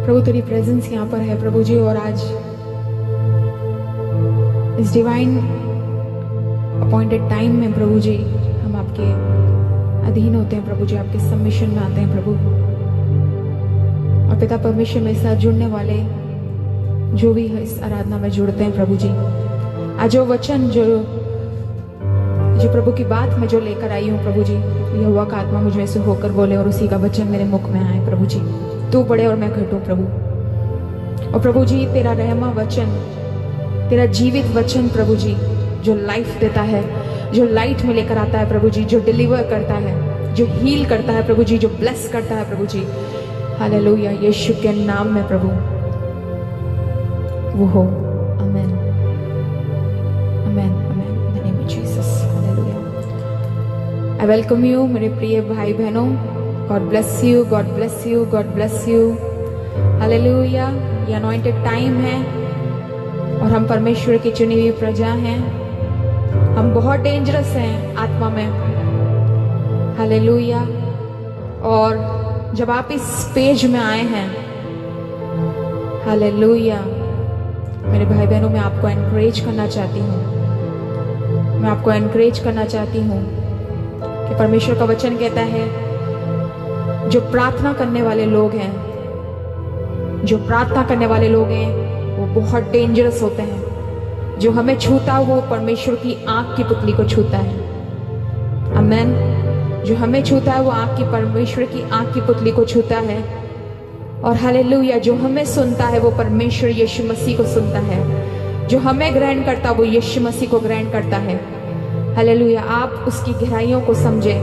प्रभु तेरी प्रेजेंस यहाँ पर है प्रभु जी, और आज इस डिवाइन अपॉइंटेड टाइम में प्रभु जी हम आपके अधीन होते हैं प्रभु जी, आपके सबमिशन में आते हैं प्रभु। और पिता परमेश्वर में साथ जुड़ने वाले जो भी इस आराधना में जुड़ते हैं प्रभु जी, आज जो वचन जो प्रभु की बात मैं जो लेकर आई हूँ प्रभु जी, यहोवा का आत्मा मुझ में से होकर बोले और उसी का वचन मेरे मुख में आए प्रभु जी। तू बढ़े और मैं घटूं प्रभु। और प्रभु जी तेरा रहमा वचन, तेरा जीवित वचन प्रभु जी, जो लाइफ देता है, जो लाइट में लेकर आता है प्रभु जी, जो डिलीवर करता है, जो हील करता है प्रभु जी, जो ब्लेस करता है प्रभु जी। हालेलुया, यीशु के नाम में प्रभु वो हो। Amen, amen, amen, in the name of Jesus. Hallelujah. I welcome you मेरे प्रिय भाई बहनों। God bless you, God bless you, God bless you. Hallelujah. ये अनॉइंटेड टाइम है और हम परमेश्वर की चुनी हुई प्रजा हैं। हम बहुत डेंजरस हैं आत्मा में। हालेलुया। और जब आप इस पेज में आए हैं, हालेलुया, मेरे भाई बहनों, मैं आपको एनकरेज करना चाहती हूँ। मैं आपको एनकरेज करना चाहती हूँ कि परमेश्वर का वचन कहता है, जो प्रार्थना करने वाले लोग हैं, जो प्रार्थना करने वाले लोग हैं वो बहुत डेंजरस होते हैं। जो हमें छूता वो परमेश्वर की आंख की पुतली को छूता है। आमेन। जो हमें छूता है वो आंख की, परमेश्वर की आंख की पुतली को छूता है। और हालेलुया, जो हमें सुनता है वो परमेश्वर यीशु मसीह को सुनता है। जो हमें ग्रहण करता वो यीशु मसीह को ग्रहण करता है। हालेलुया। आप उसकी गहराइयों को समझे।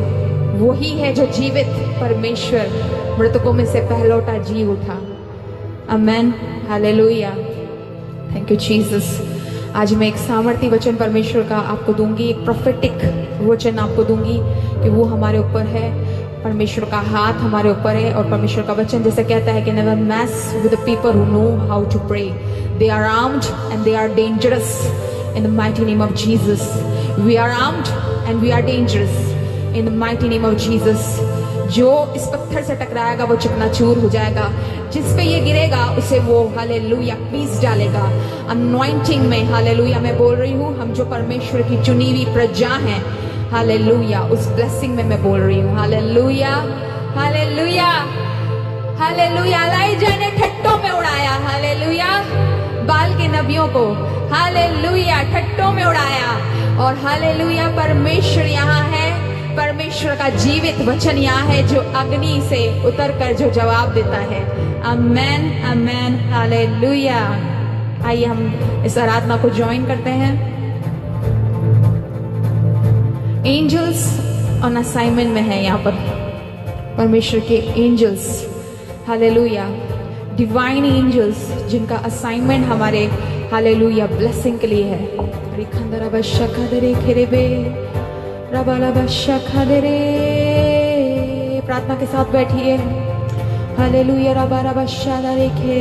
वही है जो जीवित परमेश्वर मृतकों में से पहलौटा जी उठा। आमेन। हालेलुया। Thank you Jesus. आज मैं एक सामर्थी वचन परमेश्वर का आपको दूंगी, एक प्रोफेटिक वचन आपको दूंगी कि वो हमारे ऊपर है। परमेश्वर का हाथ हमारे ऊपर है। और परमेश्वर का वचन जैसे कहता है कि never mess with the people who know how to pray, they are armed and they are dangerous in the mighty name of Jesus. We are armed and we are dangerous in the mighty name of Jesus. जो इस पत्थर से टकराएगा वो चकनाचूर हो जाएगा। जिस पे ये गिरेगा उसे वो हालेलुया पीस डालेगा अनॉइंटिंग में। हालेलुया। मैं बोल रही हूँ, हम जो परमेश्वर की चुनी हुई प्रजा हैं, हालेलुया, उस ब्लेसिंग में मैं बोल रही हूँ। Hallelujah, hallelujah, hallelujah. एलीजा ने ठट्टों में उड़ाया, हालेलुया, बाल के नबियों को, हालेलुया, ठट्टों में उड़ाया। और हालेलुया, परमेश्वर यहाँ है। परमेश्वर का जीवित वचन यहाँ है जो अग्नि से उतरकर जो जवाब देता है। आमेन, आमेन, हालेलुया। आइए हम इस आराधना को ज्वाइन करते हैं। एंजल्स ऑन असाइनमेंट में है यहाँ पर, परमेश्वर के एंजल्स, हालेलुया, डिवाइन एंजल्स, जिनका असाइनमेंट हमारे हालेलुया ब्लेसिंग के लिए है। रिखंदरा बशा खदरे खेरेबे रबाला बशा खदरे। प्रार्थना के साथ बैठिए। हालेलुया। रबा रबा शाला रेखे।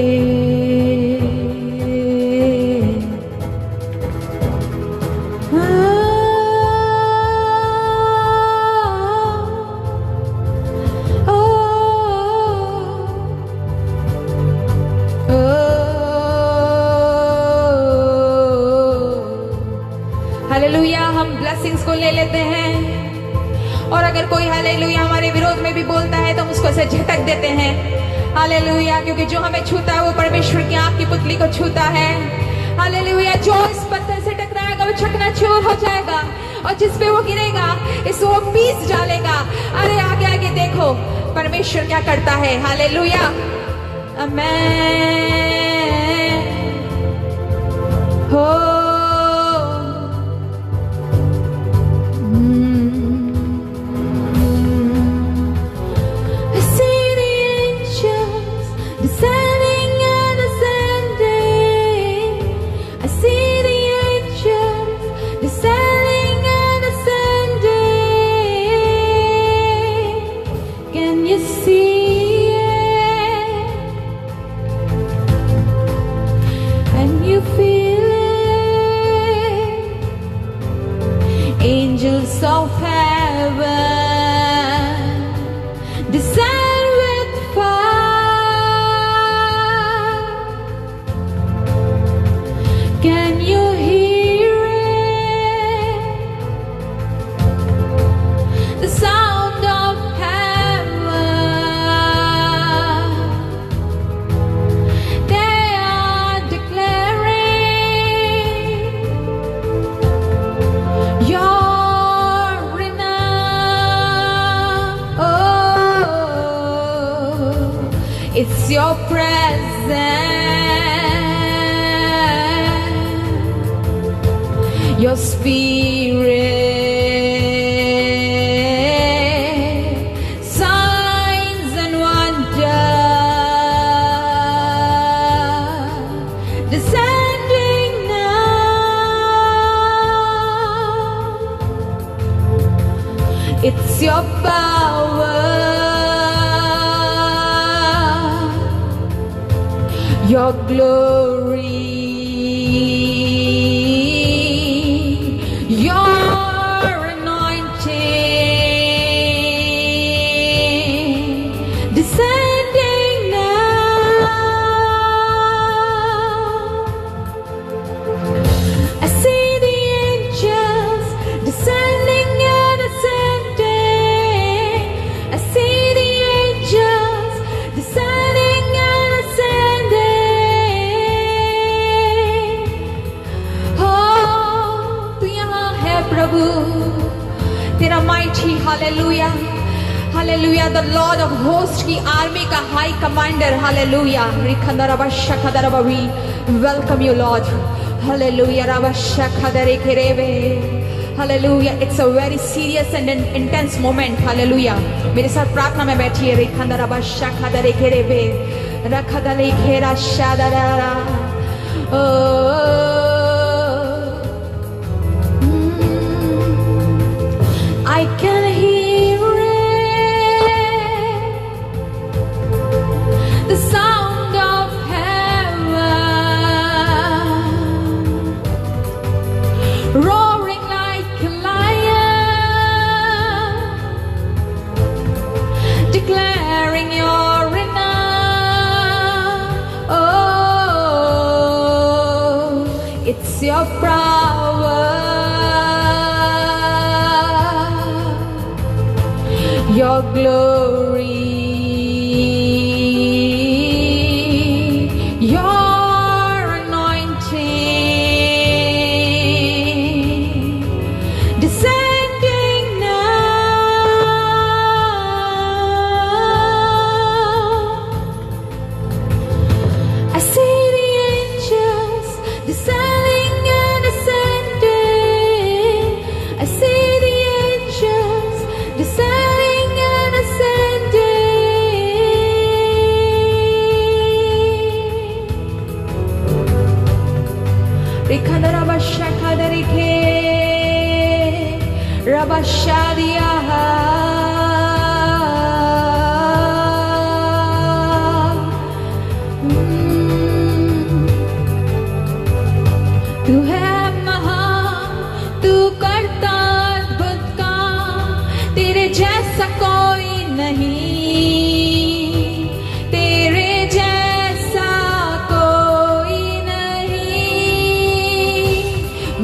हालेलुया। हम ब्लेसिंग्स को ले लेते हैं और अगर कोई हालेलुया हमारे विरोध में भी बोलता है तो हम उसको ऐसे झटक देते हैं। हालेलुया, क्योंकि जो हमें छूता है वो परमेश्वर की आंख की पुतली को छूता है। हालेलुया, जो इस पत्थर से टकराएगा वो चकनाचूर हो जाएगा और जिस पे वो गिरेगा इसको वो पीस डालेगा। अरे आगे आगे देखो परमेश्वर क्या करता है। हालेलुया, आमेन। हो angels of heaven descend with fire. Can you hear it? The sound of heaven. They are declaring your it's your presence, your spirit, signs and wonders descending now. It's your power, your glory, your anointing descending now. I see the angels descending and ascending. I see the angels descending and ascending. प्रभु तेरा mighty hallelujah, hallelujah, the Lord of host की army का high commander. Hallelujah, we welcome you Lord. Hallelujah, hallelujah. It's a very serious and intense moment. Hallelujah, मेरे साथ प्रार्थना में बैठिए। I can hear it, the sound of heaven, roaring like a lion, declaring your renown. Oh, it's your power, your glory, your anointing descending now. I see the angels descending and ascending. I see the angels descending and ascending. Rikhandarabashakhadarike Rabashadiyaha. तू है महान, तू करता अद्भुत काम, तेरे जैसा कोई नहीं, तेरे जैसा कोई नहीं।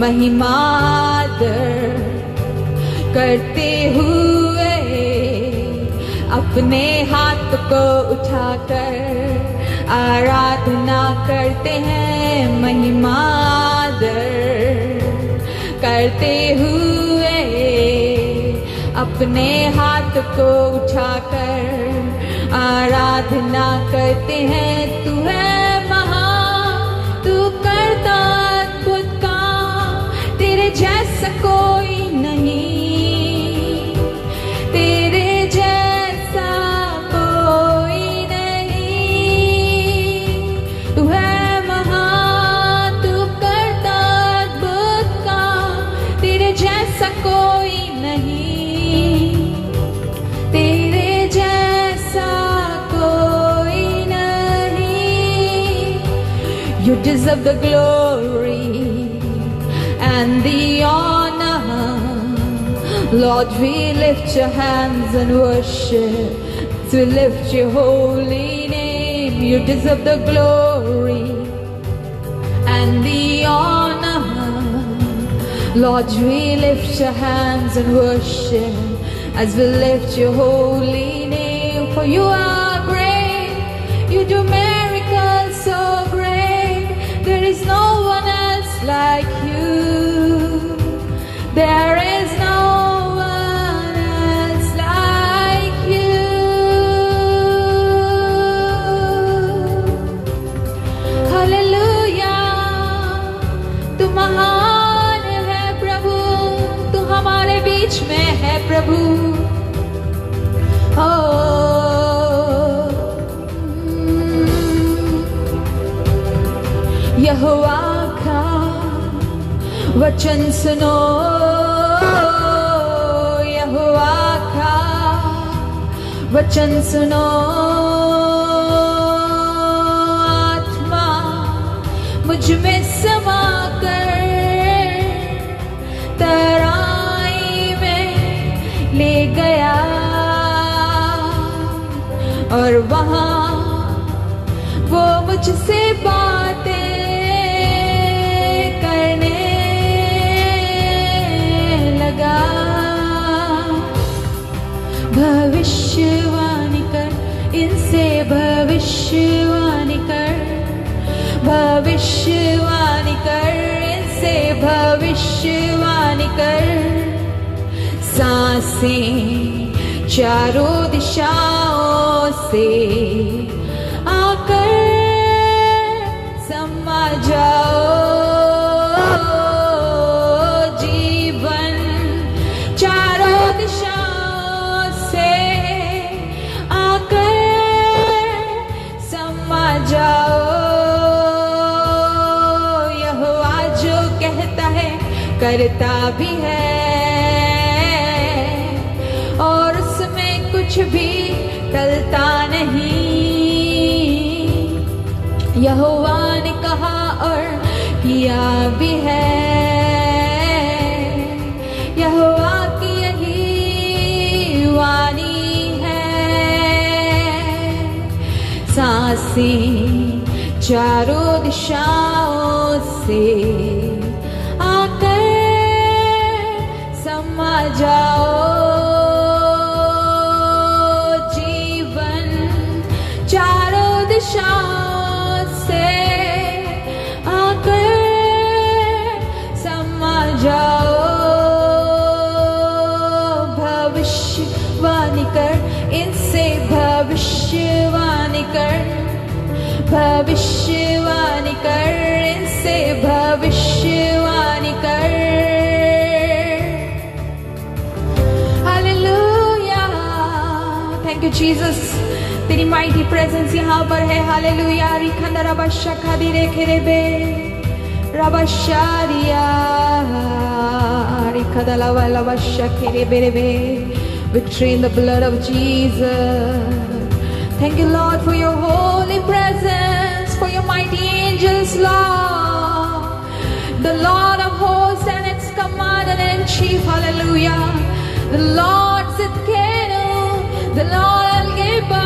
महिमा आदर करते हुए अपने हाथ को उठाकर आराधना करते हैं, महिमा आदर करते हुए अपने हाथ को उठाकर आराधना करते हैं। तू है महान, तू करता अद्भुत काम, तेरे जैसा कोई नहीं, तेरे जैसा कोई नहीं। तू है महान, तू करता अद्भुत काम, तेरे जैसा कोई नहीं, तेरे जैसा कोई नहीं। You deserve the glory and the honor. Lord, we lift your hands and worship. We lift your holy name. You deserve the glory and the honor. Lord, we lift your hands and worship as we lift your holy name. For you are great, you do miracles so great. There is no one else like you. There is no one else like you. Hallelujah. तू महान है प्रभु, तू हमारे बीच में है प्रभु। यहोवा का वचन सुनो, यहोवा का वचन सुनो। आत्मा मुझ में समा कर तराई में ले गया और वहां वो मुझसे बातें करने लगा। भविष्यवाणी कर इनसे, भविष्यवाणी कर, भविष्यवाणी कर इनसे, भविष्यवाणी कर। सांसें चारों दिशाओं से आकर समा जाओ। जीवन चारों दिशाओं से आकर समा जाओ। यहोवा जो कहता है करता भी है, और उसमें कुछ भी टलता नहीं। यहोवा ने कहा और किया भी है, यहोवा की यही वाणी है। सांसें चारों दिशाओं से आकर समा जाओ। चारों दिशाओं से आकर समा जाओ। भविष्यवाणी कर इनसे, भविष्यवाणी कर, भविष्यवाणी कर इनसे, भविष्यवाणी कर। Hallelujah, thank you Jesus. तेरी माइटी प्रेजेंस यहाँ पर है। हालेलुया। रिखंदा रबशा खादी रे खेरे बे रबशारिया रिखंदा लवा लबशा खेरे बे रे बे। Victory in the blood of Jesus. Thank you, Lord, for your holy presence, for your mighty angels, Lord. The Lord of hosts and its commander in chief. Hallelujah. The Lord Zidkenu, the Lord El-Gibor,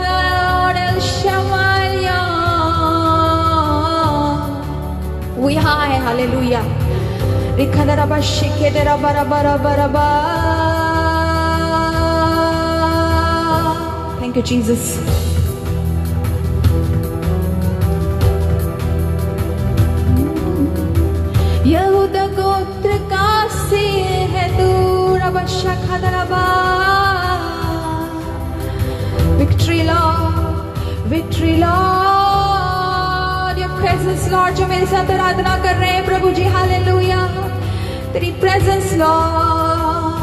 the Lord El-Shammah. We high, hallelujah. रिखदरबा शिकेदरबा रबा रबा रबा। Thank you Jesus. यहूदा गोत्र का से है तू, रबा शखदरबा। Victory Lord, victory Lord, your presence Lord, जो मेरे साथ आराधना कर रहे हैं प्रभु जी, हालेलुया, तेरी presence Lord.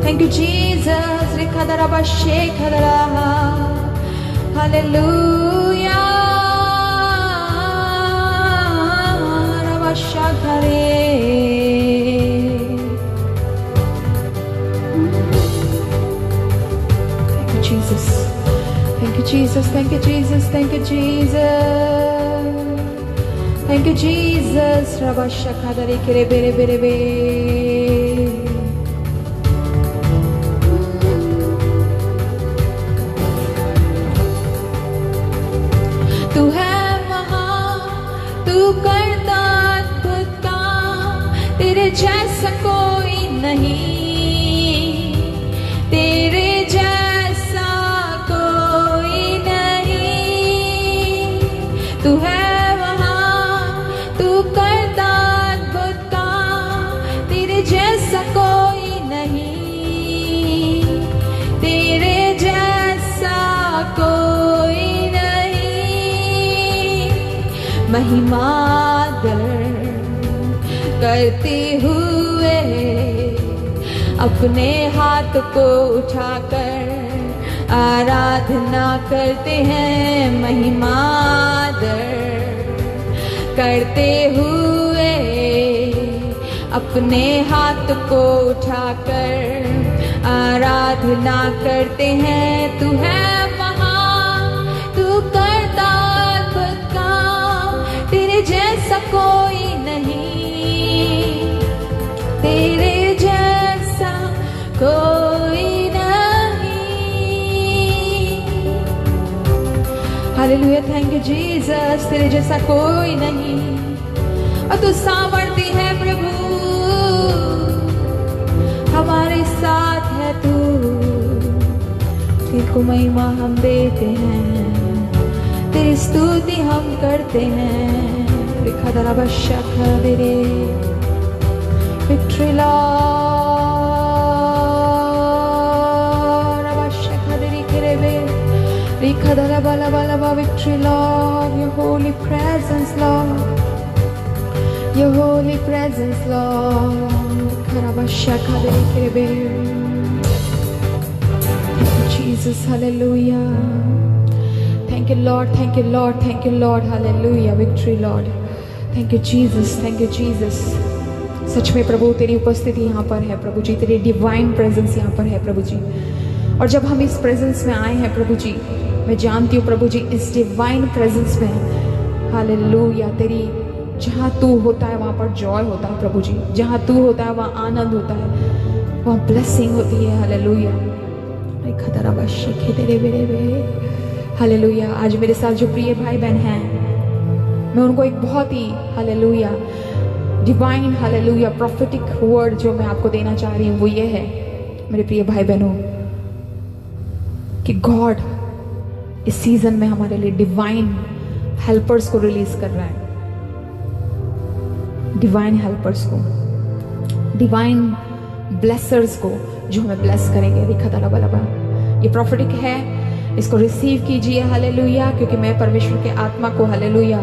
Thank you Jesus. रिखदरबा शेखदरहा, हालेलुया, रबा शखरे। Jesus, thank you Jesus, thank you Jesus, thank you Jesus, thank you Jesus. Rabba shakadare kere bere bere be. तू है महान, तू करता अद्भुत काम, तेरे जैसा कोई नहीं, तेरे तू है वहाँ, तू करता अद्भुत काम, तेरे जैसा कोई नहीं, तेरे जैसा कोई नहीं। महिमा दर करते हुए अपने हाथ को उठाकर आराधना करते हैं, महिमा करते हुए अपने हाथ को उठाकर आराधना करते हैं। तू है महान, तू करता अद्भुत काम, तेरे जैसा कोई नहीं, तेरे जैसा कोई हालेलुया। थैंक यू जीसस, तेरे जैसा कोई नहीं, और तू सामर्थी है प्रभु, हमारे साथ है तू, तेरे को महिमा हम देते हैं, तेरी स्तुति हम करते हैं। रिखदरबा शखदरे, victory Lord, rava शखदरे केरेबे, Rikadalabalaba, victory Lord, your holy presence Lord, your holy presence Lord. Karabashakadekebe. Thank you Jesus, hallelujah. Thank you Lord, thank you Lord, thank you Lord, hallelujah, victory Lord. Thank you Jesus, thank you Jesus. सच में प्रभु तेरी उपस्थिति यहाँ पर है प्रभु जी, तेरी divine presence यहाँ पर है प्रभु जी। और जब हम इस प्रेजेंस में आए हैं प्रभु जी, मैं जानती हूँ प्रभु जी इस डिवाइन प्रेजेंस में, हालेलुया, तेरी जहाँ तू होता है वहाँ पर जॉय होता है प्रभु जी, जहाँ तू होता है वहाँ आनंद होता है, वहाँ ब्लेसिंग होती है, हालेलुया। हालेलुया। आज मेरे साथ जो प्रिय भाई बहन हैं, मैं उनको एक बहुत ही hallelujah divine hallelujah prophetic word जो मैं आपको देना चाह रही हूँ वो ये है मेरे प्रिय भाई बहनों, कि गॉड इस सीजन में हमारे लिए डिवाइन हेल्पर्स को रिलीज कर रहा है, डिवाइन हेल्पर्स को, डिवाइन ब्लेसर्स को, जो हमें ब्लेस करेंगे। रिखदलबलबा, ये प्रोफेटिक है, इसको रिसीव कीजिए हालेलुया, क्योंकि मैं परमेश्वर के आत्मा को हालेलुया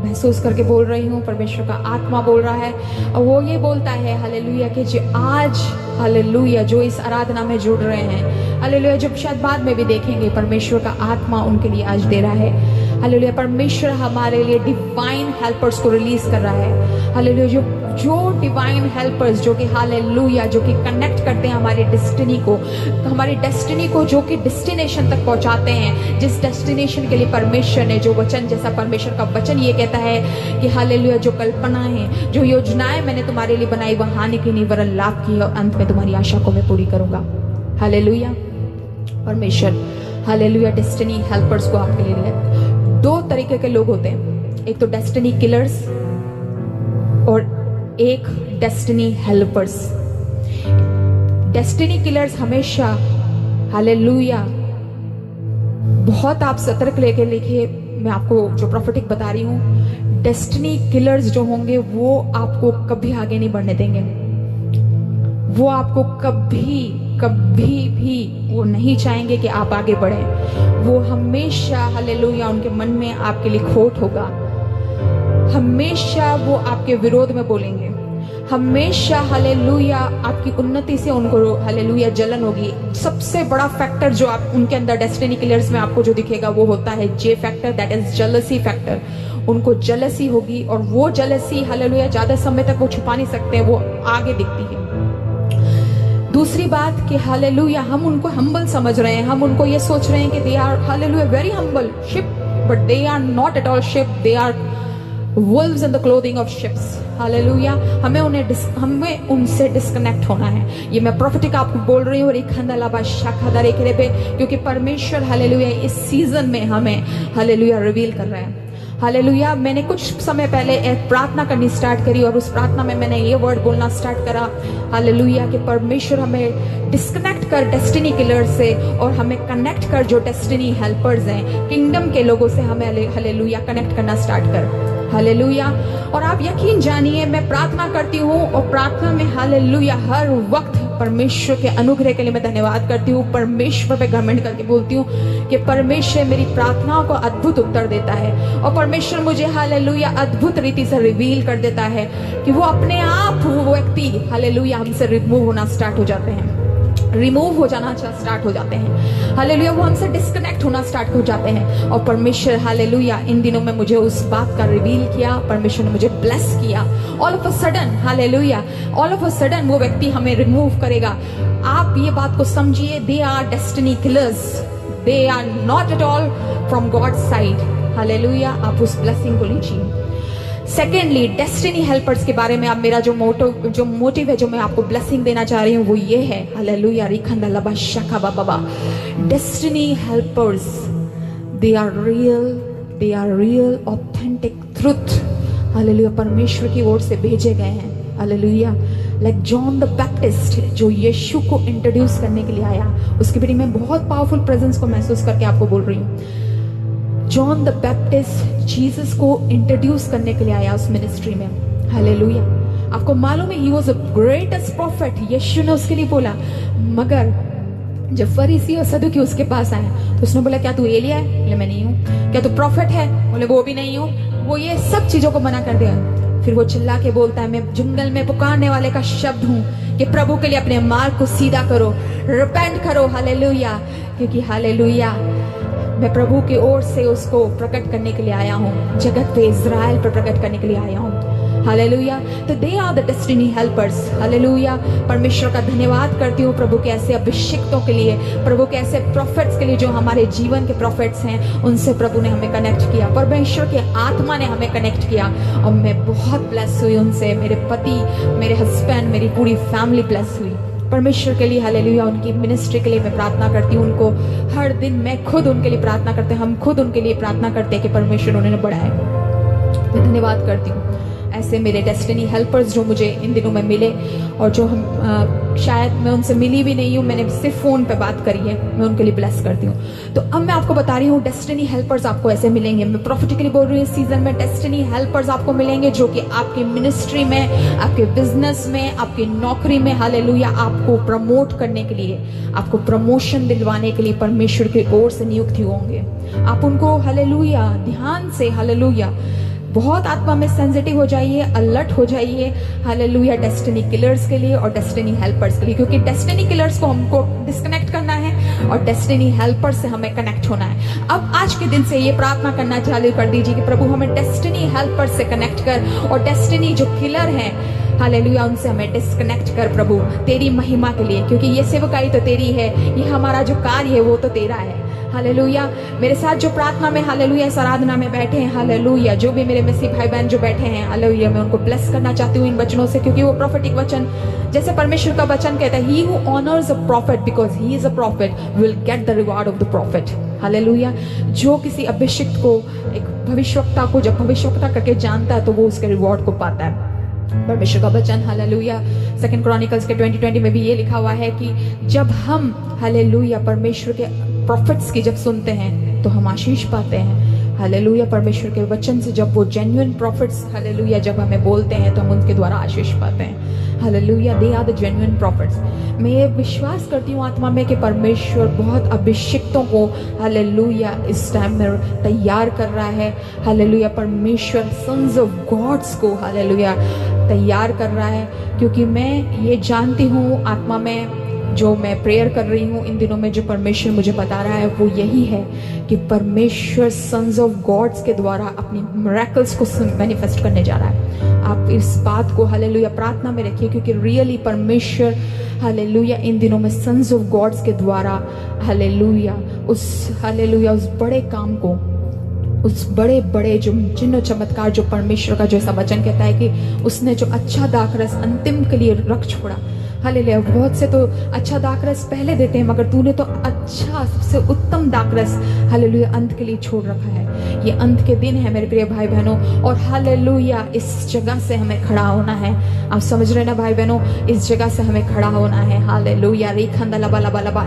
महसूस करके बोल रही हूँ। परमेश्वर का आत्मा बोल रहा है और वो ये बोलता है हालेलुया कि जो आज हालेलुया जो इस आराधना में जुड़ रहे हैं हालेलुया, जब शायद बाद में भी देखेंगे, परमेश्वर का आत्मा उनके लिए आज दे रहा है हालेलुया। परमेश्वर हमारे लिए डिवाइन हेल्पर्स को रिलीज कर रहा है हालेलुया, जो डिवाइन हेल्पर्स जो कि हालेलुया जो कि कनेक्ट करते हैं हमारी डेस्टिनी को, हमारी डेस्टिनी को, जो कि डेस्टिनेशन तक पहुंचाते हैं, जिस डेस्टिनेशन के लिए परमेश्वर ने जो वचन, जैसा परमेश्वर का वचन ये कहता है कि हालेलुया जो कल्पनाएं, जो योजनाएं मैंने तुम्हारे लिए बनाई वह हानि की नहीं वरन लाभ की, और अंत में तुम्हारी आशा को मैं पूरी करूंगा। हालेलुया। परमेश्वर हालेलुया डेस्टिनी हेल्पर्स को आपके लिए है। दो तरीके के लोग होते हैं, एक तो डेस्टिनी किलर्स और एक डेस्टिनी हेल्पर्स। डेस्टिनी किलर्स हमेशा, हालेलुया, बहुत आप सतर्क लेके लिखिए। मैं आपको जो प्रोफेटिक बता रही हूँ, डेस्टिनी किलर्स जो होंगे वो आपको कभी आगे नहीं बढ़ने देंगे। वो आपको कभी भी वो नहीं चाहेंगे कि आप आगे बढ़ें। वो हमेशा, हालेलुया, उनके मन में आपके लिए खोट होगा। हमेशा वो आपके विरोध में बोलेंगे। हमेशा, हालेलुया, आपकी उन्नति से उनको, हालेलुया, जलन होगी। सबसे बड़ा फैक्टर जो आप उनके अंदर डेस्टिनी किलर्स में आपको जो दिखेगा वो होता है J factor, that is jealousy factor. उनको जेलसी होगी और वो जेलसी, हालेलुया, ज्यादा समय तक वो छुपा नहीं सकते, वो आगे दिखती है। दूसरी बात कि हालेलुया, हम उनको हम्बल समझ रहे हैं। हम उनको ये सोच रहे हैं कि they are, hallelujah, very humble sheep, but they are not at all sheep, they are wolves in the clothing of ships। Hallelujah, हमें उनसे डिस्कनेक्ट होना है। ये मैं प्रोफेटिक आपको बोल रही हूँ, क्योंकि परमेश्वर, हालेलुया, इस सीजन में हमें, हालेलुया, रिवील कर रहा है। हालेलुया, मैंने कुछ समय पहले एक प्रार्थना करनी स्टार्ट करी और उस प्रार्थना में मैंने ये वर्ड बोलना स्टार्ट करा, हालेलुया, कि परमेश्वर हमें डिस्कनेक्ट कर डेस्टिनी किलर से और हमें कनेक्ट कर जो डेस्टिनी हेल्पर्स हैं, किंगडम के लोगों से हमें, हालेलुया, कनेक्ट करना स्टार्ट कर। हालेलुया। और आप यकीन जानिए, मैं प्रार्थना करती हूँ और प्रार्थना में, हालेलुया, हर वक्त परमेश्वर के अनुग्रह के लिए मैं धन्यवाद करती हूँ। परमेश्वर पे घमंड करके बोलती हूँ कि परमेश्वर मेरी प्रार्थनाओं को अद्भुत उत्तर देता है और परमेश्वर मुझे, हालेलुया, अद्भुत रीति से रिवील कर देता है कि वो अपने आप, वो व्यक्ति, हालेलुया, हमसे रिमूव होना स्टार्ट हो जाते हैं, रिमूव हो जाना स्टार्ट हो जाते हैं। हालेलुया, वो हमसे डिस्कनेक्ट होना स्टार्ट हो जाते हैं। और परमेश्वर, हालेलुया, इन दिनों में मुझे उस बात का रिवील किया, परमेश्वर ने मुझे ब्लेस किया। All of a sudden, hallelujah, all of a sudden वो व्यक्ति हमें रिमूव करेगा। आप ये बात को समझिए, they are destiny killers, they are not at all from God side. Hallelujah, आप उस ब्लेसिंग को लीजिए। सेकेंडली, डेस्टिनी हेल्पर्स के बारे में अब मेरा जो मोटिव है, जो मैं आपको ब्लेसिंग देना चाह रही हूँ, वो ये है, हालेलुया, रिखंदा लबा शका बाबा, destiny helpers, they are real authentic truth, hallelujah, परमेश्वर की ओर से भेजे गए हैं। Hallelujah, like John the Baptist जो यीशु को इंट्रोड्यूस करने के लिए आया, उसके बीच में बहुत पावरफुल प्रेजेंस को महसूस करके आपको बोल रही हूँ। जॉन द बैप्टिस्ट जीसस को इंट्रोड्यूस करने के लिए आया उस मिनिस्ट्री में। हालेलुया, आपको मालूम है, he was the greatest prophet. यीशु ने उसके लिए बोला, मगर जब फरीसी और सदुकी उसके पास आए तो उसने बोला, क्या तू एलिया है? बोले, मैं नहीं हूँ। क्या तू प्रॉफिट है? बोले, वो भी नहीं हूँ। वो ये सब चीजों को मना कर दिया। फिर वो चिल्ला के बोलता है, मैं जंगल में पुकारने वाले का शब्द हूँ कि प्रभु के लिए अपने मार्ग को सीधा करो, रिपेंट करो। हालेलुया, क्योंकि हालेलुया, मैं प्रभु की ओर से उसको प्रकट करने के लिए आया हूँ, जगत पे, इज़राइल पर प्रकट करने के लिए आया हूँ। हालेलुया, तो they are the destiny helpers. Hallelujah, परमेश्वर का धन्यवाद करती हूँ प्रभु के ऐसे अभिषिक्तों के लिए, प्रभु के ऐसे प्रॉफिट्स के लिए जो हमारे जीवन के प्रॉफिट्स हैं, उनसे प्रभु ने हमें कनेक्ट किया, परमेश्वर की आत्मा ने हमें कनेक्ट किया और मैं बहुत ब्लेस हुई उनसे। मेरे पति, मेरे हस्बैंड, मेरी पूरी फैमिली ब्लेस हुई परमेश्वर के लिए। हालेलुया, उनकी मिनिस्ट्री के लिए मैं प्रार्थना करती हूँ। उनको हर दिन मैं खुद उनके लिए प्रार्थना करते हैं, हम खुद उनके लिए प्रार्थना करते हैं कि परमेश्वर उन्हें बढ़ाए। मैं धन्यवाद करती हूँ ऐसे मेरे डेस्टिनी हेल्पर्स जो मुझे इन दिनों में मिले और जो हम शायद मैं उनसे मिली भी नहीं हूँ, मैंने सिर्फ फोन पे बात करी है। मैं उनके लिए ब्लेस करती हूँ। तो अब मैं आपको बता रही हूँ डेस्टिनी हेल्पर्स आपको ऐसे मिलेंगे। मैं प्रोफेटिकली बोल रही हूँ, इस सीजन में डेस्टिनी हेल्पर्स आपको मिलेंगे जो कि आपकी मिनिस्ट्री में, आपके बिजनेस में, आपकी नौकरी में, हालेलुया, आपको प्रमोट करने के लिए, आपको प्रमोशन दिलवाने के लिए परमेश्वर की ओर से नियुक्त होंगे। आप उनको, हालेलुया, ध्यान से, हालेलुया, बहुत आत्मा में सेंसिटिव हो जाइए, अलर्ट हो जाइए, हालेलुया, डेस्टिनी किलर्स के लिए और डेस्टिनी हेल्पर्स के लिए, क्योंकि डेस्टिनी किलर्स को हमको डिस्कनेक्ट करना है और डेस्टिनी हेल्पर्स से हमें कनेक्ट होना है। अब आज के दिन से ये प्रार्थना करना चालू कर दीजिए कि प्रभु हमें डेस्टिनी हेल्पर्स से कनेक्ट कर और डेस्टिनी जो किलर हैं, हालेलुया, उनसे हमें डिस्कनेक्ट कर प्रभु, तेरी महिमा के लिए, क्योंकि ये सेवकाई तो तेरी है, ये हमारा जो कार्य है वो तो तेरा है। हालेलुया, मेरे साथ जो प्रार्थना में, हालेलुया, इस आराधना में बैठे हैं, हालेलुया, जो भी मेरे मसीह भाई बहन जो बैठे हैं, हालेलुया, मैं उनको ब्लेस करना चाहती हूँ इन वचनों से, क्योंकि वो प्रोफेटिक वचन, जैसे परमेश्वर का वचन कहता है, he who honors a prophet because he is a prophet will get the reward of the prophet। Hallelujah, जो किसी अभिषिक्त को, एक भविष्यवक्ता को जब भविष्यवक्ता करके जानता है तो वो उसके रिवॉर्ड को पाता है। परमेश्वर का वचन हालेलुया 2 क्रॉनिकल्स के 20:20 में भी ये लिखा हुआ है कि जब हम हालेलुया परमेश्वर के प्रॉफिट्स की जब सुनते हैं तो हम आशीष पाते हैं। हालेलुया परमेश्वर के वचन से जब वो जेन्युइन प्रॉफिट्स हालेलुया जब हमें बोलते हैं तो हम उनके द्वारा आशीष पाते हैं। Hallelujah, they are the genuine prophets. मैं ये विश्वास करती हूँ आत्मा में कि परमेश्वर बहुत अभिषिक्तों को हालेलुया इस टाइम में तैयार कर रहा है। हालेलुया परमेश्वर सन्स ऑफ गॉड्स को हालेलुया तैयार कर रहा है, क्योंकि मैं ये जानती हूँ आत्मा में जो मैं प्रेयर कर रही हूँ इन दिनों में, जो परमेश्वर मुझे बता रहा है वो यही है कि परमेश्वर सन्स ऑफ गॉड्स के द्वारा अपनी मिरेकल्स को मैनिफेस्ट करने जा रहा है। आप इस बात को हालेलुया प्रार्थना में रखिए, क्योंकि रियली परमेश्वर हालेलुया इन दिनों में सन्स ऑफ गॉड्स के द्वारा हालेलुया उस बड़े काम को, उस बड़े बड़े जो चिन्ह चमत्कार जो परमेश्वर का जो ऐसा वचन कहता है कि उसने जो अच्छा दाखरस अंतिम के लिए रख छोड़ा। हालेलुया, बहुत से तो अच्छा दाखरस पहले देते हैं, मगर तूने तो अच्छा सबसे उत्तम दाखरस हालेलुया अंत के लिए छोड़ रखा है। ये अंत के दिन है मेरे प्रिय भाई बहनों, और हालेलुया इस जगह से हमें खड़ा होना है। आप समझ रहे ना भाई बहनों, इस जगह से हमें खड़ा होना है। हालेलुया रेखंदला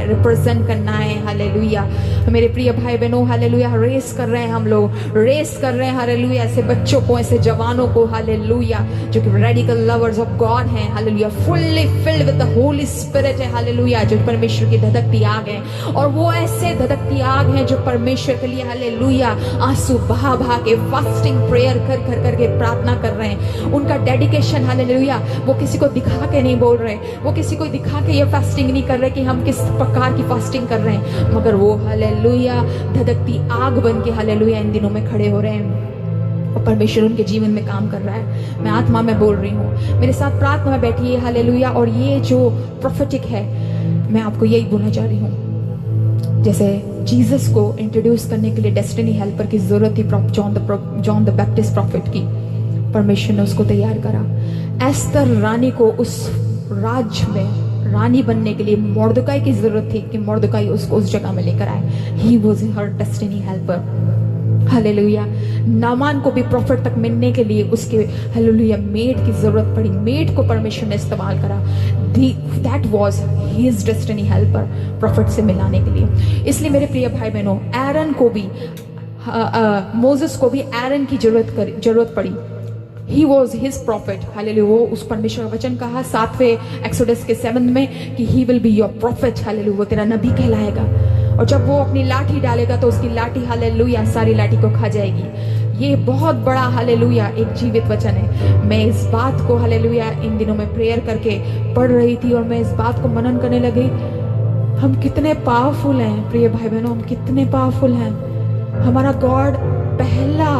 रिप्रेजेंट करना है। हालेलुया मेरे प्रिय भाई बहनों, हालेलुया रेस कर रहे हैं, हम लोग रेस कर रहे हैं। हालेलुया ऐसे बच्चों को, ऐसे जवानों को हालेलुया जो कि रेडिकल लवर्स ऑफ गॉड हैं। Hallelujah fully filled with the Holi spirit है। हालेलुया जो परमेश्वर की धधकती आग है, और वो ऐसे धधकती आग है जो परमेश्वर के लिए हालेलुया आंसू बहा बहा के फास्टिंग प्रेयर कर कर करके प्रार्थना कर रहे हैं। उनका डेडिकेशन हालेलुया, वो किसी को दिखा के नहीं बोल रहे, वो किसी को दिखा के ये फास्टिंग नहीं कर रहे कि हम किस प्रकार की फास्टिंग कर रहे हैं, मगर वो हालेलुया धधकती आग बन के हालेलुया इन दिनों में खड़े हो रहे हैं, और परमेश्वर उनके जीवन में काम कर रहा है। मैं आत्मा में बोल रही हूँ, मेरे साथ प्रार्थना में बैठिए। हालेलुया, और ये जो प्रोफेटिक है मैं आपको यही बोलना चाह रही हूँ। जैसे जीसस को इंट्रोड्यूस करने के लिए डेस्टिनी हेल्पर की जरूरत थी जॉन द बैप्टिस्ट प्रॉफिट की, परमेश्वर ने उसको तैयार करा। एस्तर रानी को उस राज्य में रानी बनने के लिए मोर्दकाई की जरूरत थी कि मोर्दकाई उसको उस जगह में लेकर आए। He was her destiny helper. Hallelujah Naaman को भी प्रॉफिट तक मिलने के लिए उसके हालेलुया मेड की जरूरत पड़ी। मेड को परमेश्वर ने इस्तेमाल करा। That was his destiny helper, profit से मिलाने के लिए। इसलिए मेरे प्रिय भाई बहनों, एरन को भी मोसेस को भी एरन की जरूरत पड़ी। He was his profit. Hallelujah वो उस परमेश्वर का वचन कहा 7वें एक्सोडस के 7 में कि he will be your profit. Hallelujah वो तेरा नबी कहलाएगा, और जब वो अपनी लाठी डालेगा तो उसकी लाठी हालेलुया सारी लाठी को खा जाएगी। ये बहुत बड़ा हालेलुया एक जीवित वचन है। मैं इस बात को हालेलुया इन दिनों में प्रेयर करके पढ़ रही थी, और मैं इस बात को मनन करने लगी। हम कितने पावरफुल हैं प्रिय भाई बहनों, हम कितने पावरफुल हैं। हमारा गॉड पहला,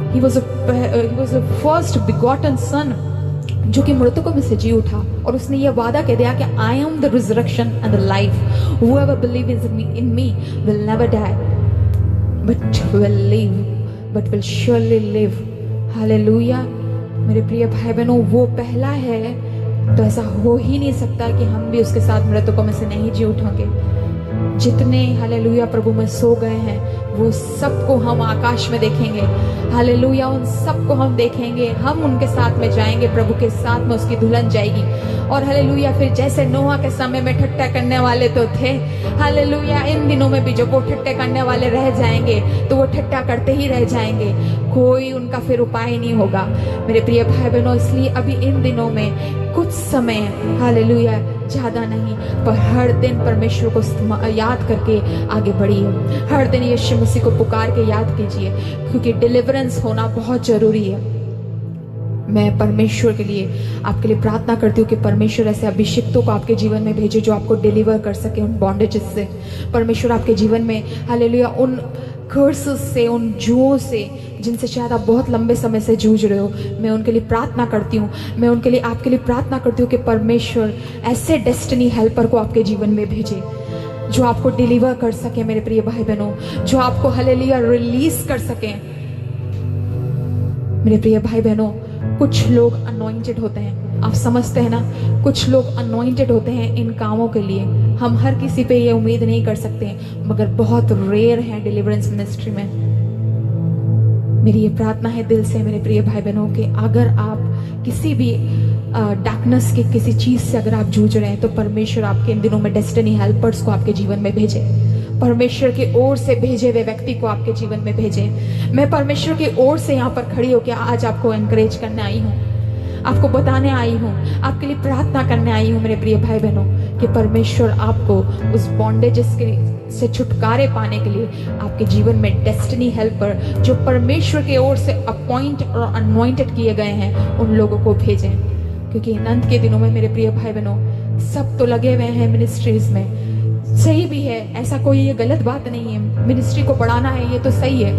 he was a first begotten son, जो कि मृतकों में से जी उठा, और उसने ये वादा कह दिया कि I am the resurrection and the life, whoever believes in me will never die but will surely live। Hallelujah मेरे प्रिय भाई बहनों, वो पहला है, तो ऐसा हो ही नहीं सकता कि हम भी उसके साथ मृतकों में से नहीं जी उठेंगे। जितने हालेलुया प्रभु में सो गए हैं वो सबको हम आकाश में देखेंगे। हालेलुया उन सबको हम देखेंगे, हम उनके साथ में जाएंगे, प्रभु के साथ में उसकी दुल्हन जाएगी। और हालेलुया फिर जैसे नोहा के समय में ठट्टा करने वाले तो थे, हालेलुया इन दिनों में भी जब वो ठट्टे करने वाले रह जाएंगे तो वो ठट्टा करते ही रह जाएंगे, कोई उनका फिर उपाय नहीं होगा मेरे प्रिय भाई बहनों। इसलिए अभी इन दिनों में कुछ समय हालेलुया ज्यादा नहीं, पर हर दिन परमेश्वर को याद करके आगे बढ़िए। हर दिन यीशु मसीह को पुकार के याद कीजिए, क्योंकि डिलीवरेंस होना बहुत जरूरी है। मैं परमेश्वर के लिए आपके लिए प्रार्थना करती हूँ कि परमेश्वर ऐसे अभिषिक्तों को आपके जीवन में भेजे जो आपको डिलीवर कर सके उन बॉन्डेजेस से। परमेश्वर आपके जीवन में हालेलुया उन कर्सेस से, उन जुओं से जिनसे शायद आप बहुत लंबे समय से जूझ रहे हो, मैं उनके लिए प्रार्थना करती हूँ। मैं उनके लिए आपके लिए प्रार्थना करती हूँ कि परमेश्वर ऐसे डेस्टिनी हेल्पर को आपके जीवन में भेजे जो आपको डिलीवर कर सके मेरे प्रिय भाई बहनों, जो आपको हालेलुया रिलीज कर सके मेरे प्रिय भाई बहनों। कुछ लोग अनॉइंटेड होते हैं, आप समझते हैं ना, कुछ लोग अनॉइंटेड होते हैं इन कामों के लिए। हम हर किसी पे ये उम्मीद नहीं कर सकते, मगर बहुत रेयर है डिलीवरेंस मिनिस्ट्री में, मेरी ये प्रार्थना है दिल से मेरे प्रिय भाई बहनों कि अगर आप किसी भी डार्कनेस के किसी चीज से अगर आप जूझ रहे हैं तो परमेश्वर आपके इन दिनों में डेस्टिनी हेल्पर्स को आपके जीवन में भेजे। परमेश्वर की ओर से भेजे हुए व्यक्ति को आपके जीवन में भेजे। मैं परमेश्वर की ओर से यहाँ पर खड़ी होकर आज आपको एनकरेज करने आई हूँ, आपको बताने आई हूँ, आपके लिए प्रार्थना करने आई हूँ मेरे प्रिय भाई बहनों कि परमेश्वर आपको उस बॉन्डेजेस से छुटकारे पाने के लिए आपके जीवन में डेस्टिनी हेल्पर जो परमेश्वर की ओर से अपॉइंट और अनॉइंटेड किए गए हैं उन लोगों को भेजें। क्योंकि इन अंत के दिनों में मेरे प्रिय भाई बहनों सब तो लगे हुए हैं मिनिस्ट्रीज में, सही भी है, ऐसा कोई ये गलत बात नहीं है, मिनिस्ट्री को बढ़ाना है ये तो सही है,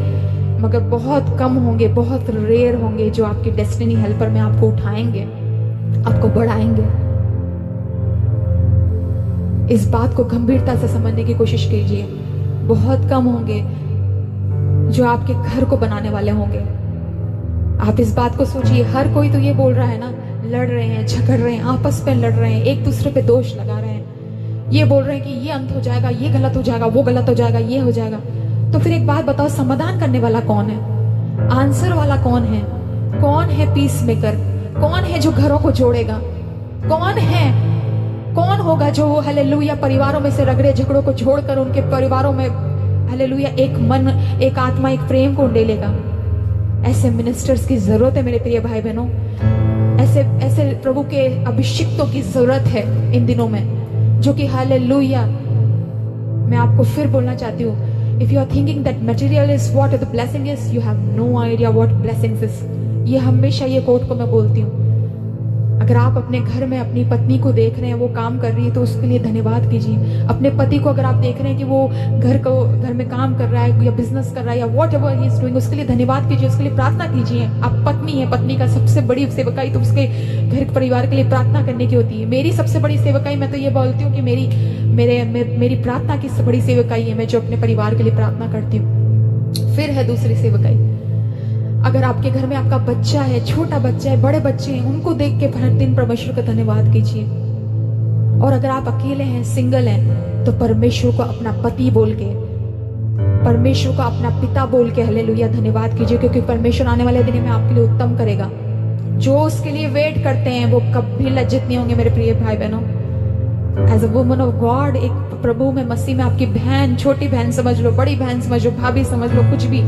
मगर बहुत कम होंगे, बहुत रेयर होंगे जो आपकी डेस्टिनी हेल्पर में आपको उठाएंगे, आपको बढ़ाएंगे। इस बात को गंभीरता से समझने की कोशिश कीजिए। बहुत कम होंगे जो आपके घर को बनाने वाले होंगे। आप इस बात को सोचिए, हर कोई तो ये बोल रहा है ना, लड़ रहे हैं, झगड़ रहे हैं, आपस में लड़ रहे हैं, एक दूसरे पे दोष लगा रहे हैं, ये बोल रहे हैं कि ये अंत हो जाएगा, ये गलत हो जाएगा, वो गलत हो जाएगा, ये हो जाएगा। तो फिर एक बात बताओ, समाधान करने वाला कौन है? आंसर वाला कौन है? कौन है पीस मेकर? कौन है जो घरों को जोड़ेगा? कौन है? कौन होगा जो हालेलुया परिवारों में से रगड़े झगड़ों को छोड़कर उनके परिवारों में हालेलुया एक मन, एक आत्मा, एक प्रेम को उंडेलेगा? ऐसे मिनिस्टर्स की जरूरत है मेरे प्रिय भाई बहनों। ऐसे प्रभु के अभिषिक्तों की जरूरत है इन दिनों में, जो कि हालेलुया। मैं आपको फिर बोलना चाहती हूँ, if you are thinking that material is what the blessing is, you have no idea what blessings is. ये हमेशा ये कोट को मैं बोलती हूँ। अगर आप अपने घर में अपनी पत्नी को देख रहे हैं वो काम कर रही है तो उसके लिए धन्यवाद कीजिए। अपने पति को अगर आप देख रहे हैं कि वो घर में काम कर रहा है या बिजनेस कर रहा है या what ever he is doing, उसके लिए धन्यवाद कीजिए, उसके लिए प्रार्थना कीजिए। आप पत्नी है, पत्नी का सबसे बड़ी सेवकाई तो उसके घर परिवार के लिए प्रार्थना करने की होती है। मेरी सबसे बड़ी सेवकाई, मैं तो ये बोलती हूँ कि मेरी प्रार्थना की बड़ी सेवकाई है मैं जो अपने परिवार के लिए प्रार्थना करती हूँ। फिर है दूसरी सेवकाई, अगर आपके घर में आपका बच्चा है, छोटा बच्चा है, बड़े बच्चे हैं, उनको देख के हर दिन परमेश्वर का धन्यवाद कीजिए। और अगर आप अकेले हैं, सिंगल हैं, तो परमेश्वर को अपना पति बोल के, परमेश्वर को अपना पिता बोल के हालेलुया धन्यवाद कीजिए, क्योंकि परमेश्वर आने वाले दिन में आपके लिए उत्तम करेगा। जो उसके लिए वेट करते हैं वो कभी लज्जित नहीं होंगे मेरे प्रिय भाई बहनों। As a woman of God, एक प्रभु में मसीह में आपकी बहन, छोटी बहन समझ लो, बड़ी बहन समझ लो, भाभी समझ लो, कुछ भी,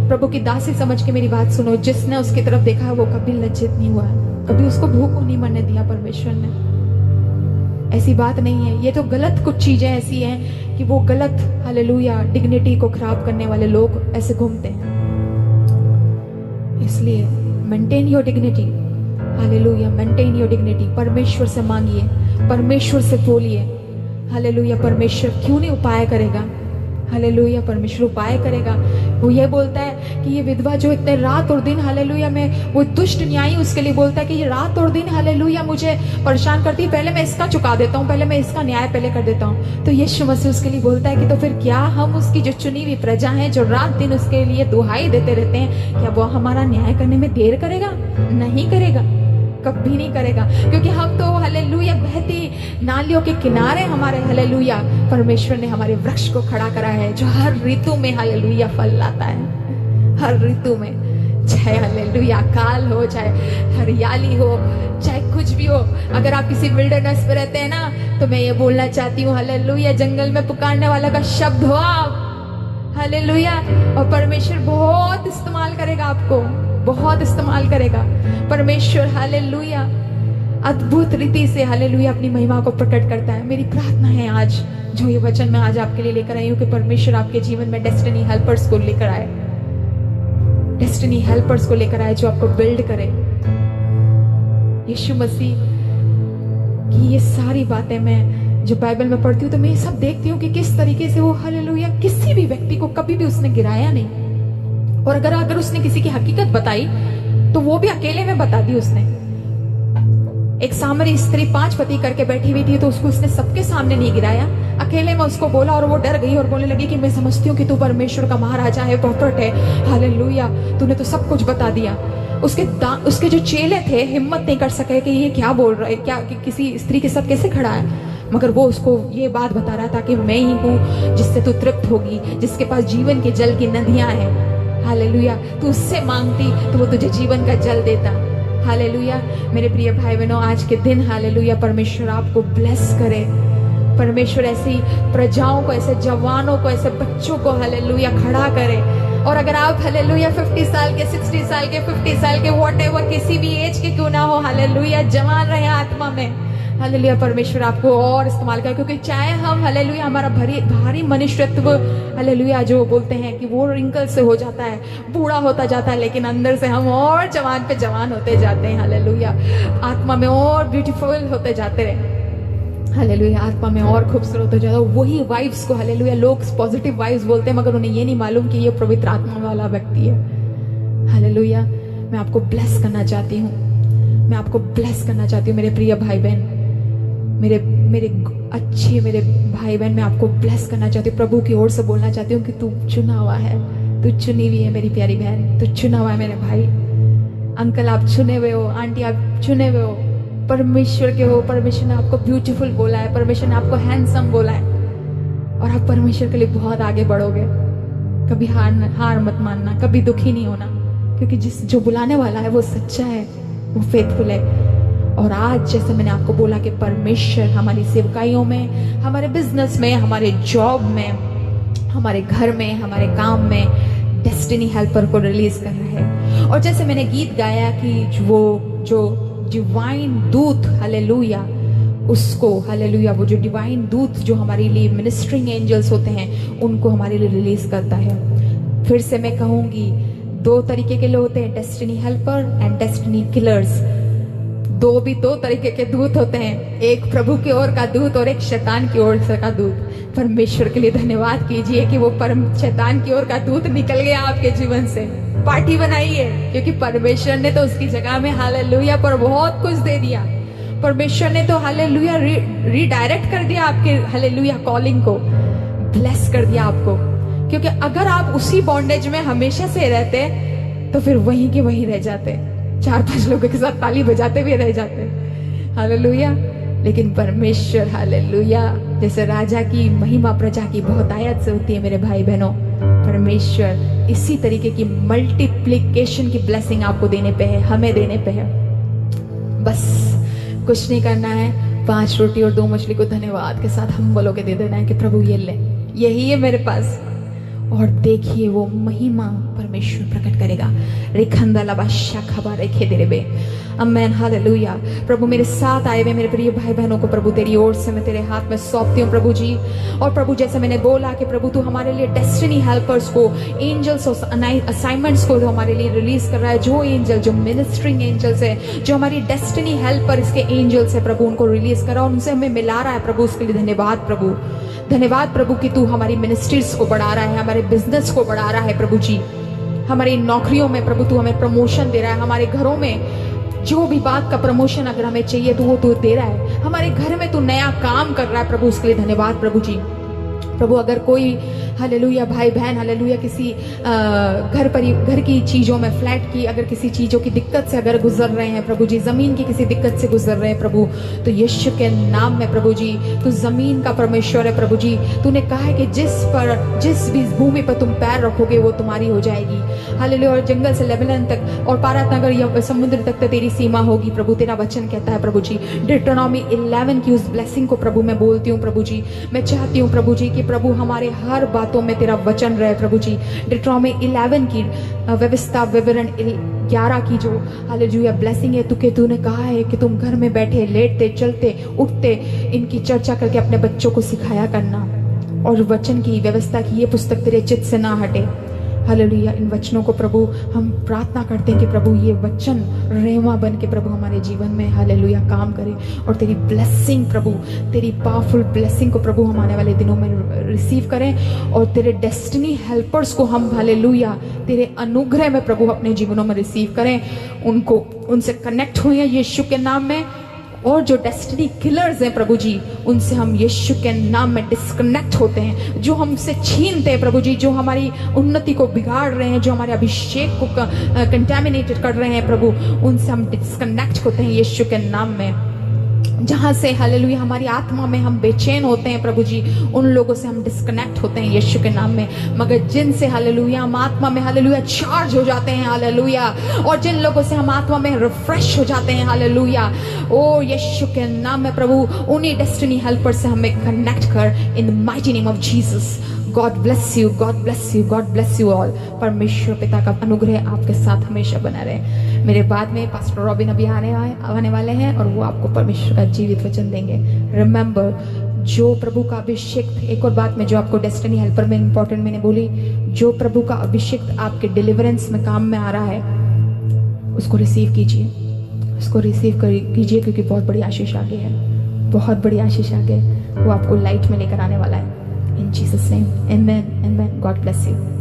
प्रभु की दासी समझ के मेरी बात सुनो। जिसने उसकी तरफ देखा वो कभी लज्जित नहीं हुआ, कभी उसको भूख को नहीं मरने दिया परमेश्वर ने। ऐसी बात नहीं है। ये तो गलत कुछ चीजें ऐसी हैं कि वो गलत हालेलुया डिग्निटी को खराब करने वाले लोग ऐसे घूमते हैं। इसलिए maintain your dignity, hallelujah, maintain your dignity. परमेश्वर से मांगिए, परमेश्वर से बोलिए, हालेलुया। परमेश्वर क्यों नहीं उपाय करेगा? हालेलुया, परमेश्वर उपाय करेगा। वो ये बोलता है कि ये विधवा जो इतने रात और दिन हालेलुया में, वो दुष्ट न्यायी उसके लिए बोलता है कि ये रात और दिन हालेलुया मुझे परेशान करती है, पहले मैं इसका चुका देता हूँ, पहले मैं इसका न्याय पहले कर देता हूँ। तो यीशु मसीह उसके लिए बोलता है कि तो फिर क्या हम उसकी जो चुनी हुई प्रजा है, जो रात दिन उसके लिए दुहाई देते रहते हैं, क्या वो हमारा न्याय करने में देर करेगा? नहीं करेगा, कभी नहीं करेगा। क्योंकि हम तो हालेलुया बहती नालियों के किनारे हमारे हालेलुया परमेश्वर ने हमारे वृक्ष को खड़ा करा है, जो हर ऋतु में हालेलुया फल लाता है। हर ऋतु में, चाहे हालेलुया काल हो, चाहे हरियाली हो, चाहे कुछ भी हो। अगर आप किसी विल्डरनेस पे रहते हैं ना, तो मैं ये बोलना चाहती हूँ, हालेलुया जंगल में पुकारने वाला का शब्द हो आप, हालेलुया, और परमेश्वर बहुत इस्तेमाल करेगा आपको, बहुत इस्तेमाल करेगा परमेश्वर। हालेलुया अद्भुत रीति से हालेलुया अपनी महिमा को प्रकट करता है। मेरी प्रार्थना है आज जो ये वचन मैं आज आपके लिए लेकर आई हूँ कि परमेश्वर आपके जीवन में डेस्टिनी हेल्पर्स को लेकर आए, डेस्टिनी हेल्पर्स को लेकर आए जो आपको बिल्ड करे। यीशु मसीह की ये सारी बातें मैं जो बाइबल में पढ़ती हूँ तो मैं ये सब देखती हूँ कि किस तरीके से वो हालेलुया किसी भी व्यक्ति को कभी भी उसने गिराया नहीं। और अगर उसने किसी की हकीकत बताई तो वो भी अकेले में बता दी उसने। एक सामरी स्त्री 5 पति करके बैठी हुई थी तो उसको उसने सबके सामने नहीं गिराया, अकेले में उसको बोला और वो डर गई और बोलने लगी कि मैं समझती हूँ कि तू परमेश्वर का महाराजा है, प्रॉफिट है, हालेलुया, तूने तो सब कुछ बता दिया। उसके जो चेले थे हिम्मत नहीं कर सके कि ये क्या बोल रहा है, क्या कि किसी स्त्री के साथ कैसे खड़ा है, मगर वो उसको ये बात बता रहा था कि मैं ही हूँ जिससे तू तृप्त होगी, जिसके पास जीवन के जल की नदियां हैं। हालेलुया, तू उससे मांगती तो वो तुझे जीवन का जल देता। हालेलुया। मेरे प्रिय भाई बहनों, आज के दिन हालेलुया परमेश्वर आपको ब्लेस करे। परमेश्वर ऐसी प्रजाओं को, ऐसे जवानों को, ऐसे बच्चों को हालेलुया खड़ा करे। और अगर आप हालेलुया 50 साल के, 60 साल के, 50 साल के, व्हाटएवर किसी भी एज के क्यों ना हो, हालेलुया जवान रहे आत्मा में, हालेलुया परमेश्वर आपको और इस्तेमाल करे। क्योंकि चाहे हम हालेलुया हमारा भारी मनुष्यत्व हालेलुया जो बोलते हैं कि वो रिंकल से हो जाता है, बूढ़ा होता जाता है, लेकिन अंदर से हम और जवान पे जवान होते जाते हैं। हालेलुया आत्मा में और ब्यूटीफुल होते जाते रहे। हालेलुया आत्मा में और खूबसूरत हो जाता है। वही वाइब्स को हालेलुया लोग पॉजिटिव वाइब्स बोलते हैं, मगर उन्हें ये नहीं मालूम कि ये पवित्र आत्मा वाला व्यक्ति है। हालेलुया मैं आपको ब्लेस करना चाहती हूँ, मैं आपको ब्लेस करना चाहती हूँ मेरे प्रिय भाई बहन, मेरे अच्छे मेरे भाई बहन, मैं आपको ब्लेस करना चाहती हूँ। प्रभु की ओर से बोलना चाहती हूँ कि तू चुना हुआ है, तू चुनी हुई है मेरी प्यारी बहन, तू चुना हुआ है मेरे भाई। अंकल आप चुने हुए हो, आंटी आप चुने हुए हो, परमेश्वर के हो। परमेश्वर ने आपको ब्यूटीफुल बोला है, परमेश्वर ने आपको हैंडसम बोला है, और आप परमेश्वर के लिए बहुत आगे बढ़ोगे। कभी हार मत मानना, कभी दुखी नहीं होना, क्योंकि जो बुलाने वाला है वो सच्चा है, वो फेथफुल है। और आज जैसे मैंने आपको बोला कि परमेश्वर हमारी सेवकाइयों में, हमारे बिजनेस में, हमारे जॉब में, हमारे घर में, हमारे काम में डेस्टिनी हेल्पर को रिलीज कर रहा है। और जैसे मैंने गीत गाया कि वो जो डिवाइन दूत हालेलुया, उसको हालेलुया वो जो डिवाइन दूत जो हमारे लिए मिनिस्ट्रिंग एंजल्स होते हैं, उनको हमारे लिए रिलीज करता है। फिर से मैं कहूंगी, 2 तरीके के लोग होते हैं, destiny helper and destiny killers. दो तरीके के दूत होते हैं, एक प्रभु की ओर का दूत और एक शैतान की ओर से का दूत। परमेश्वर के लिए धन्यवाद कीजिए कि वो शैतान की ओर का दूत निकल गया आपके जीवन से। पार्टी बनाइए, क्योंकि परमेश्वर ने तो उसकी जगह में हालेलुया पर बहुत कुछ दे दिया। परमेश्वर ने तो हालेलुया रीडायरेक्ट कर दिया आपके हालेलुया कॉलिंग को, ब्लेस कर दिया आपको। क्योंकि अगर आप उसी बॉन्डेज में हमेशा से रहते तो फिर वहीं के वहीं रह जाते, 4-5 लोगों के साथ ताली बजाते भी रह जाते। हालेलुया। लेकिन परमेश्वर हालेलुया, जैसे राजा की महिमा प्रजा की बहुतायत से होती है मेरे भाई बहनों, परमेश्वर इसी तरीके की मल्टीप्लिकेशन की ब्लेसिंग आपको देने पे है, हमें देने पे है। बस कुछ नहीं करना है, 5 रोटी और 2 मछली को धन्यवाद के साथ हम बोलोगे दे देना है कि प्रभु ये ले, यही है मेरे पास। और देखिए वो महिमा परमेश्वर प्रकट करेगा। रेखंदा लबाशा खबा रेखे दे रे अमेन हालेलुया। प्रभु मेरे साथ आए हुए मेरे प्रिय भाई बहनों को प्रभु तेरी ओर से मैं तेरे हाथ में सौंपती हूँ प्रभु जी। और प्रभु जैसे मैंने बोला कि प्रभु तू हमारे लिए डेस्टिनी हेल्पर्स को, एंजल्स और असाइनमेंट्स को हमारे लिए रिलीज कर रहा है। जो एंजल, जो मिनिस्ट्रिंग एंजल्स है, जो हमारी डेस्टिनी हेल्पर इसके एंजल्स है प्रभु, उनको रिलीज करा, उनसे हमें मिला रहा है प्रभु। उसके लिए धन्यवाद प्रभु, धन्यवाद प्रभु कि तू हमारी मिनिस्ट्रीज को बढ़ा रहा है, हमारे बिजनेस को बढ़ा रहा है प्रभु जी। हमारी नौकरियों में प्रभु तू हमें प्रमोशन दे रहा है, हमारे घरों में जो भी बात का प्रमोशन अगर हमें चाहिए तो वो तू दे रहा है, हमारे घर में तू नया काम कर रहा है प्रभु, उसके लिए धन्यवाद प्रभु जी। प्रभु अगर कोई हालेलुया भाई बहन हालेलुया किसी घर की चीजों में, फ्लैट की अगर किसी चीजों की दिक्कत से अगर गुजर रहे हैं प्रभु जी, जमीन की किसी दिक्कत से गुजर रहे हैं प्रभु, तो यीशु के नाम में प्रभु जी तू जमीन का परमेश्वर है प्रभु जी। तूने कहा है कि जिस भी भूमि पर तुम पैर रखोगे वो तुम्हारी हो जाएगी। हालेलुया। और जंगल से लेबनान तक और पारात नगर या समुद्र तक तो तेरी सीमा होगी प्रभु, तेरा वचन कहता है प्रभु जी। डिट्रोनॉमी 11 की उस ब्लेसिंग को प्रभु मैं बोलती हूँ प्रभु जी। मैं चाहती हूँ प्रभु जी कि प्रभु हमारे हर बातों में तेरा वचन रहे प्रभु जी। डिट्रोनॉमी 11 की व्यवस्था विवरण 11 की जो हालेलुया ब्लेसिंग है, तूने कहा है कि तुम घर में बैठे लेटते चलते उठते इनकी चर्चा करके अपने बच्चों को सिखाया करना, और वचन की व्यवस्था की ये पुस्तक तेरे चित्त से ना हटे। हालेलुया। इन वचनों को प्रभु हम प्रार्थना करते हैं कि प्रभु ये वचन रेमा बन के प्रभु हमारे जीवन में हालेलुया काम करे, और तेरी ब्लेसिंग प्रभु, तेरी पावरफुल ब्लेसिंग को प्रभु हम आने वाले दिनों में रिसीव करें, और तेरे डेस्टिनी हेल्पर्स को हम हालेलुया तेरे अनुग्रह में प्रभु अपने जीवनों में रिसीव करें, उनसे कनेक्ट हुए यीशु के नाम में। और जो डेस्टिनी किलर्स हैं प्रभु जी, उनसे हम यीशु के नाम में डिस्कनेक्ट होते हैं, जो हमसे छीनते हैं प्रभु जी, जो हमारी उन्नति को बिगाड़ रहे हैं, जो हमारे अभिषेक को कंटेमिनेटेड कर रहे हैं प्रभु, उनसे हम डिस्कनेक्ट होते हैं यीशु के नाम में। जहां से हालेलुया हमारी आत्मा में हम बेचैन होते हैं प्रभु जी, उन लोगों से हम डिस्कनेक्ट होते हैं यीशु के नाम में। मगर जिनसे हालेलुया हम आत्मा में हालेलुया चार्ज हो जाते हैं हालेलुया, और जिन लोगों से हम आत्मा में रिफ्रेश हो जाते हैं हालेलुया, ओ यीशु के नाम में प्रभु, उन्हीं डेस्टिनी हेल्पर से हमें कनेक्ट कर इन the mighty name of Jesus. God bless you, God bless you, God bless you all. परमेश्वर पिता का अनुग्रह आपके साथ हमेशा बना रहे। मेरे बाद में पास्टर रॉबिन अभी आने वाले हैं और वो आपको परमेश्वर का जीवित वचन देंगे। रिमेंबर, जो प्रभु का अभिषेक, एक और बात में जो आपको डेस्टिनी हेल्पर में इंपॉर्टेंट मैंने बोली, जो प्रभु का अभिषेक आपके डिलीवरेंस में काम में आ रहा है, उसको रिसीव कीजिए, उसको रिसीव कीजिए, क्योंकि बहुत बड़ी आशीष आगे है, बहुत बड़ी आशीष आगे, वो आपको लाइट में लेकर आने वाला है। In Jesus' name, amen, amen. God bless you.